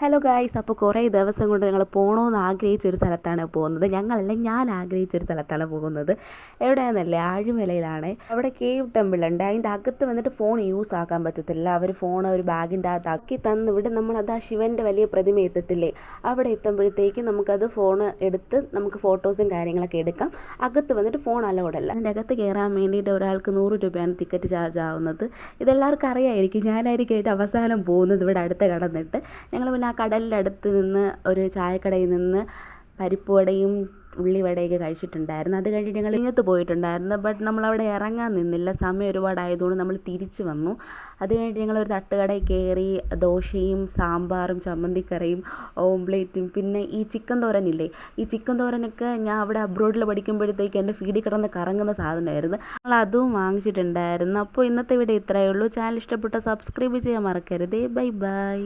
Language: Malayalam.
ഹലോ ഗായ്സ്, അപ്പോൾ കുറേ ദിവസം കൊണ്ട് ഞങ്ങൾ പോകണമെന്ന് ആഗ്രഹിച്ചൊരു സ്ഥലത്താണ് പോകുന്നത്. ഞങ്ങളല്ല, ഞാൻ ആഗ്രഹിച്ചൊരു സ്ഥലത്താണ് പോകുന്നത്. എവിടെയാണെന്നല്ലേ, ആഴിമലയിലാണ്. അവിടെ കേവ് ടെമ്പിൾ ഉണ്ട്. അതിൻ്റെ അകത്ത് വന്നിട്ട് ഫോൺ യൂസ് ആക്കാൻ പറ്റത്തില്ല. അവർ ഫോൺ ഒരു ബാഗിൻ്റെ അകത്ത് ആക്കി തന്നു വിടും. നമ്മളത് ആ ശിവൻ്റെ വലിയ പ്രതിമ എത്തത്തില്ലേ, അവിടെ എത്തുമ്പോഴത്തേക്കും നമുക്കത് ഫോൺ എടുത്ത് നമുക്ക് ഫോട്ടോസും കാര്യങ്ങളൊക്കെ എടുക്കാം. അകത്ത് വന്നിട്ട് ഫോൺ അലൗഡല്ല. അതിൻ്റെ അകത്ത് കയറാൻ വേണ്ടിയിട്ട് ഒരാൾക്ക് 100 രൂപയാണ് ടിക്കറ്റ് ചാർജ് ആവുന്നത്. ഇതെല്ലാവർക്കും അറിയാമായിരിക്കും. ഞാനായിരിക്കും ഏറ്റവും അവസാനം പോകുന്നത് ഇവിടെ അടുത്ത് കടന്നിട്ട്. ഞങ്ങൾ പിന്നെ ആ കടലിൻ്റെ അടുത്ത് നിന്ന് ഒരു ചായക്കടയിൽ നിന്ന് പരിപ്പുവടയും ഉള്ളിവടയൊക്കെ കഴിച്ചിട്ടുണ്ടായിരുന്നു. അത് കഴിഞ്ഞിട്ട് ഞങ്ങൾ ഇങ്ങോട്ട് പോയിട്ടുണ്ടായിരുന്നു. ബട്ട് നമ്മളവിടെ ഇറങ്ങാൻ നിന്നില്ല, സമയം ഒരുപാടായതുകൊണ്ട് നമ്മൾ തിരിച്ചു വന്നു. അത് കഴിഞ്ഞിട്ട് ഞങ്ങളൊരു തട്ടുകടയിൽ കയറി ദോശയും സാമ്പാറും ചമ്മന്തിക്കറിയും ഓംപ്ലേറ്റും പിന്നെ ഈ ചിക്കൻ തോരനില്ലേ, ഈ ചിക്കൻ തോരനൊക്കെ ഞാൻ അവിടെ അബ്രോഡിൽ പഠിക്കുമ്പോഴത്തേക്ക് എൻ്റെ ഫീഡിൽ കിടന്ന് കറങ്ങുന്ന സാധനമായിരുന്നു. ഞങ്ങൾ അതും വാങ്ങിച്ചിട്ടുണ്ടായിരുന്നു. അപ്പോൾ ഇന്നത്തെ വീഡിയോ ഇത്രയേ ഉള്ളൂ. ചാനൽ ഇഷ്ടപ്പെട്ട സബ്സ്ക്രൈബ് ചെയ്യാൻ മറക്കരുത്. Bye bye.